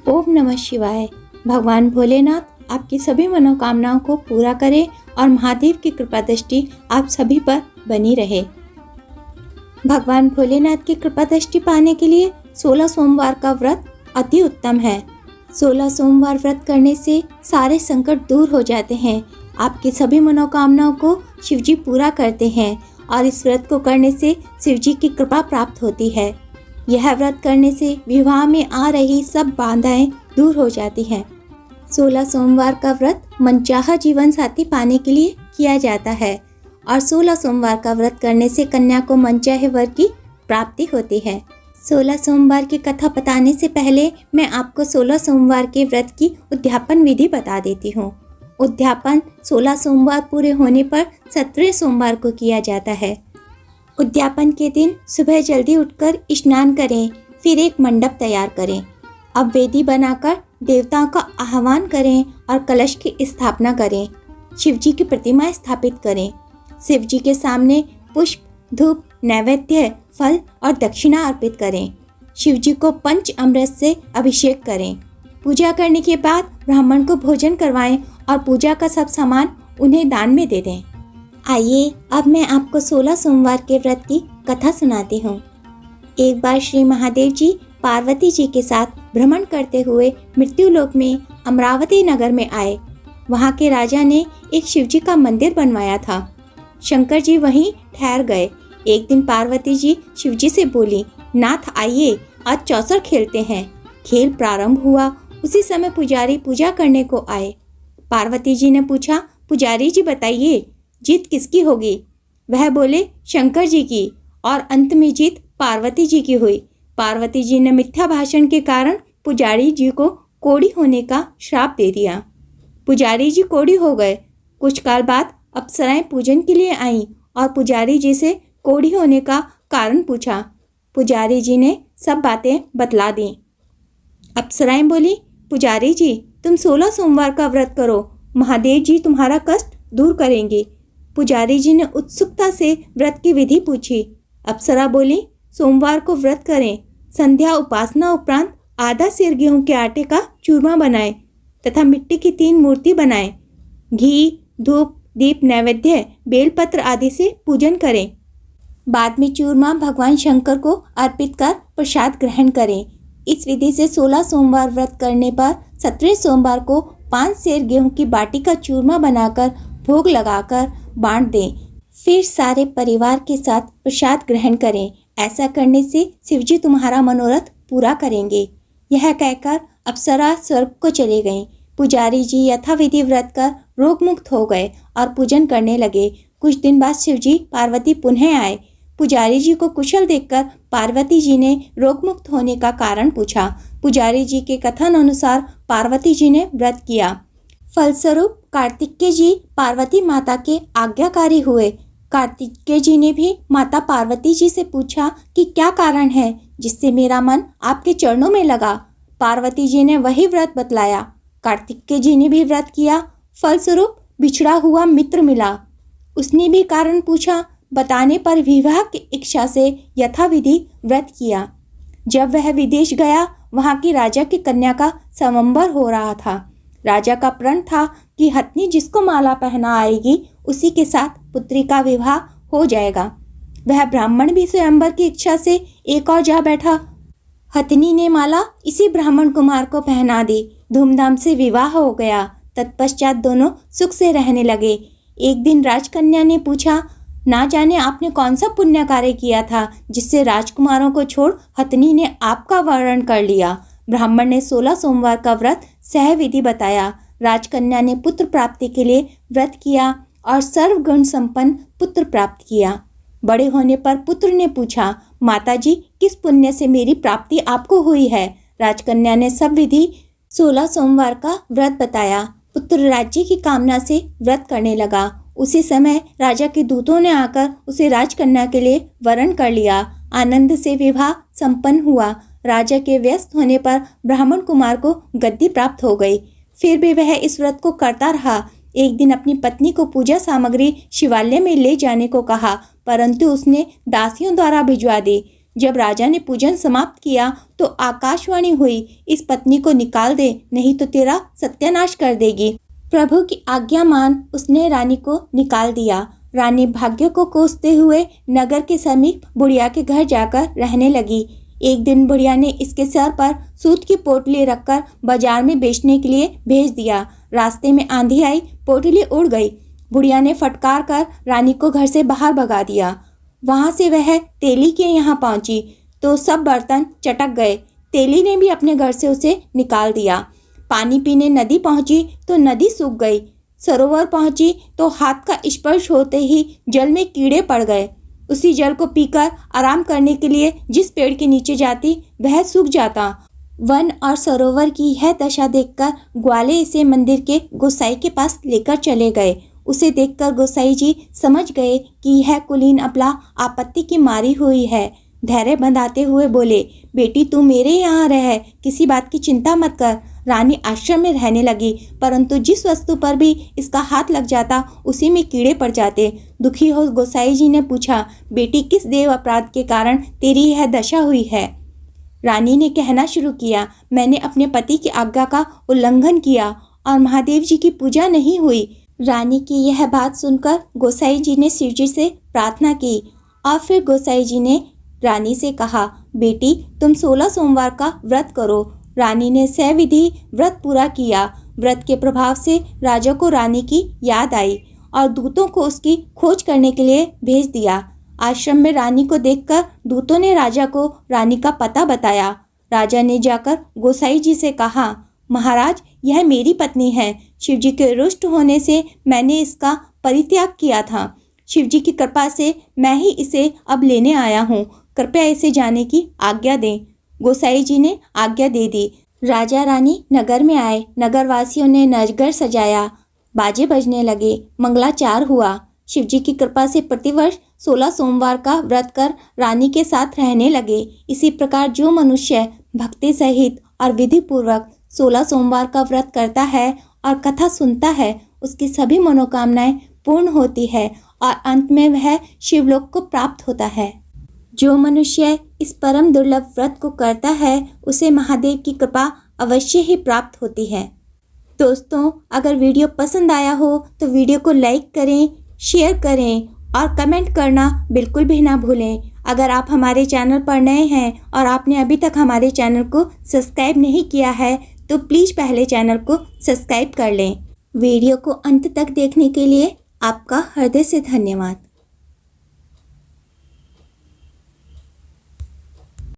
ओम नमः शिवाय। भगवान भोलेनाथ आपकी सभी मनोकामनाओं को पूरा करें और महादेव की कृपा दृष्टि आप सभी पर बनी रहे। भगवान भोलेनाथ की कृपा दृष्टि पाने के लिए 16 सोमवार का व्रत अति उत्तम है। 16 सोमवार व्रत करने से सारे संकट दूर हो जाते हैं। आपकी सभी मनोकामनाओं को शिवजी पूरा करते हैं और इस व्रत को करने से शिवजी की कृपा प्राप्त होती है। यह व्रत करने से विवाह में आ रही सब बाधाएं दूर हो जाती हैं। 16 सोमवार का व्रत मनचाहा जीवन साथी पाने के लिए किया जाता है और 16 सोमवार का व्रत करने से कन्या को मनचाहे वर की प्राप्ति होती है। 16 सोमवार की कथा बताने से पहले मैं आपको 16 सोमवार के व्रत की उद्यापन विधि बता देती हूँ। उद्यापन 16 सोमवार पूरे होने पर 17वें सोमवार को किया जाता है। उद्यापन के दिन सुबह जल्दी उठकर स्नान करें, फिर एक मंडप तैयार करें। अब वेदी बनाकर देवताओं का आह्वान करें और कलश की स्थापना करें। शिवजी की प्रतिमा स्थापित करें। शिवजी के सामने पुष्प, धूप, नैवेद्य, फल और दक्षिणा अर्पित करें। शिवजी को पंच अमृत से अभिषेक करें। पूजा करने के बाद ब्राह्मण को भोजन करवाएं और पूजा का सब सामान उन्हें दान में दे दें। आइए अब मैं आपको 16 सोमवार के व्रत की कथा सुनाती हूँ। एक बार श्री महादेव जी पार्वती जी के साथ भ्रमण करते हुए मृत्युलोक में अमरावती नगर में आए। वहाँ के राजा ने एक शिवजी का मंदिर बनवाया था। शंकर जी वहीं ठहर गए। एक दिन पार्वती जी शिवजी से बोली, नाथ आइए आज चौसर खेलते हैं। खेल प्रारंभ हुआ। उसी समय पुजारी पूजा करने को आए। पार्वती जी ने पूछा, पुजारी जी बताइए जीत किसकी होगी? वह बोले, शंकर जी की। और अंत में जीत पार्वती जी की हुई। पार्वती जी ने मिथ्या भाषण के कारण पुजारी जी को कोढ़ी होने का श्राप दे दिया। पुजारी जी कोढ़ी हो गए। कुछ काल बाद अप्सराएं पूजन के लिए आईं और पुजारी जी से कोढ़ी होने का कारण पूछा। पुजारी जी ने सब बातें बतला दी। अप्सराएं बोली, पुजारी जी तुम 16 सोमवार का व्रत करो, महादेव जी तुम्हारा कष्ट दूर करेंगे। पुजारी जी ने उत्सुकता से व्रत की विधि पूछी। अप्सरा बोली, सोमवार को व्रत करें। संध्या उपासना उपरांत आधा सेर गेहूं के आटे का चूरमा बनाएं तथा मिट्टी की 3 मूर्ति बनाएं। घी, धूप, दीप, नैवेद्य, बेलपत्र आदि से पूजन करें। बाद में चूरमा भगवान शंकर को अर्पित कर प्रसाद ग्रहण करें। इस विधि से 16 सोमवार व्रत करने पर 17वें सोमवार को 5 सेर गेहूं की बाटी का चूरमा बनाकर भोग लगाकर बांट दें। फिर सारे परिवार के साथ प्रसाद ग्रहण करें। ऐसा करने से शिवजी तुम्हारा मनोरथ पूरा करेंगे। यह कहकर अप्सरा स्वर्ग को चले गईं। पुजारी जी यथाविधि व्रत कर रोग मुक्त हो गए और पूजन करने लगे। कुछ दिन बाद शिवजी पार्वती पुनः आए। पुजारी जी को कुशल देखकर पार्वती जी ने रोग मुक्त होने का कारण पूछा। पुजारी जी के कथन अनुसार पार्वती जी ने व्रत किया। फलस्वरूप कार्तिकेय जी पार्वती माता के आज्ञाकारी हुए। कार्तिकेय जी ने भी माता पार्वती जी से पूछा कि क्या कारण है जिससे मेरा मन आपके चरणों में लगा। पार्वती जी ने वही व्रत बतलाया। कार्तिकेय जी ने भी व्रत किया। फलस्वरूप बिछड़ा हुआ मित्र मिला। उसने भी कारण पूछा। बताने पर विवाह की इच्छा से यथाविधि व्रत किया। जब वह विदेश गया, वहाँ की राजा की कन्या का स्वयंवर हो रहा था। राजा का प्रण था कि हथनी जिसको माला पहना आएगी उसी के साथ पुत्री का विवाह हो जाएगा। वह ब्राह्मण भी स्वयंवर की इच्छा से एक और जा बैठा। हथनी ने माला इसी ब्राह्मण कुमार को पहना दी। धूमधाम से विवाह हो गया। तत्पश्चात दोनों सुख से रहने लगे। एक दिन राजकन्या ने पूछा, ना जाने आपने कौन सा पुण्य कार्य किया था जिससे राजकुमारों को छोड़ हथनी ने आपका वर्ण कर लिया। ब्राह्मण ने 16 सोमवार का व्रत सह विधि बताया। राजकन्या ने पुत्र प्राप्ति के लिए व्रत किया और सर्वगुण संपन्न पुत्र प्राप्त किया। बड़े होने पर पुत्र ने पूछा, माताजी किस पुण्य से मेरी प्राप्ति आपको हुई है? राजकन्या ने सब विधि 16 सोमवार का व्रत बताया। पुत्र राज्य की कामना से व्रत करने लगा। उसी समय राजा के दूतों ने आकर उसे राजकन्या के लिए वरण कर लिया। आनंद से विवाह संपन्न हुआ। राजा के व्यस्त होने पर ब्राह्मण कुमार को गद्दी प्राप्त हो गई। फिर भी वह इस व्रत को करता रहा। एक दिन अपनी पत्नी को पूजा सामग्री शिवालय में ले जाने को कहा, परंतु उसने दासियों द्वारा भिजवा दी। जब राजा ने पूजन समाप्त किया तो आकाशवाणी हुई, इस पत्नी को निकाल दे, नहीं तो तेरा सत्यानाश कर देगी। प्रभु की आज्ञा मान उसने रानी को निकाल दिया। रानी भाग्य को कोसते हुए नगर के समीप बुढ़िया के घर जाकर रहने लगी। एक दिन बुढ़िया ने इसके सर पर सूत की पोटली रखकर बाजार में बेचने के लिए भेज दिया। रास्ते में आंधी आई, पोटली उड़ गई। बुढ़िया ने फटकार कर रानी को घर से बाहर भगा दिया। वहां से वह तेली के यहाँ पहुंची तो सब बर्तन चटक गए। तेली ने भी अपने घर से उसे निकाल दिया। पानी पीने नदी पहुंची तो नदी सूख गई। सरोवर पहुंची तो हाथ का स्पर्श होते ही जल में कीड़े पड़ गए। उसी जल को पीकर आराम करने के लिए जिस पेड़ के नीचे जाती वह सूख जाता। वन और सरोवर की यह दशा देखकर ग्वाले इसे मंदिर के गोसाई के पास लेकर चले गए। उसे देखकर गोसाई जी समझ गए कि यह कुलीन अबला आपत्ति की मारी हुई है। धैर्य बंधाते हुए बोले, बेटी तू मेरे यहाँ रह, किसी बात की चिंता मत कर। रानी आश्रम में रहने लगी, परंतु जिस वस्तु पर भी इसका हाथ लग जाता उसी में कीड़े पड़ जाते। दुखी हो गोसाई जी ने पूछा, बेटी किस देव अपराध के कारण तेरी यह दशा हुई है? रानी ने कहना शुरू किया, मैंने अपने पति की आज्ञा का उल्लंघन किया और महादेव जी की पूजा नहीं हुई। रानी की यह बात सुनकर गोसाई जी ने शिव जी से प्रार्थना की और फिर गोसाई जी ने रानी से कहा, बेटी तुम 16 सोमवार का व्रत करो। रानी ने सविधि व्रत पूरा किया। व्रत के प्रभाव से राजा को रानी की याद आई और दूतों को उसकी खोज करने के लिए भेज दिया। आश्रम में रानी को देखकर दूतों ने राजा को रानी का पता बताया। राजा ने जाकर गोसाई जी से कहा, महाराज यह मेरी पत्नी है। शिव जी के रुष्ट होने से मैंने इसका परित्याग किया था। शिव जी की कृपा से मैं ही इसे अब लेने आया हूँ। कृपया इसे जाने की आज्ञा दें। गोसाई जी ने आज्ञा दे दी। राजा रानी नगर में आए। नगरवासियों ने नगर सजाया, बाजे बजने लगे, मंगलाचार हुआ। शिव जी की कृपा से प्रतिवर्ष 16 सोमवार का व्रत कर रानी के साथ रहने लगे। इसी प्रकार जो मनुष्य भक्ति सहित और विधि पूर्वक 16 सोमवार का व्रत करता है और कथा सुनता है, उसकी सभी मनोकामनाएं पूर्ण होती है और अंत में वह शिवलोक को प्राप्त होता है। जो मनुष्य इस परम दुर्लभ व्रत को करता है उसे महादेव की कृपा अवश्य ही प्राप्त होती है। दोस्तों, अगर वीडियो पसंद आया हो तो वीडियो को लाइक करें, शेयर करें और कमेंट करना बिल्कुल भी ना भूलें। अगर आप हमारे चैनल पर नए हैं और आपने अभी तक हमारे चैनल को सब्सक्राइब नहीं किया है तो प्लीज़ पहले चैनल को सब्सक्राइब कर लें। वीडियो को अंत तक देखने के लिए आपका हृदय से धन्यवाद।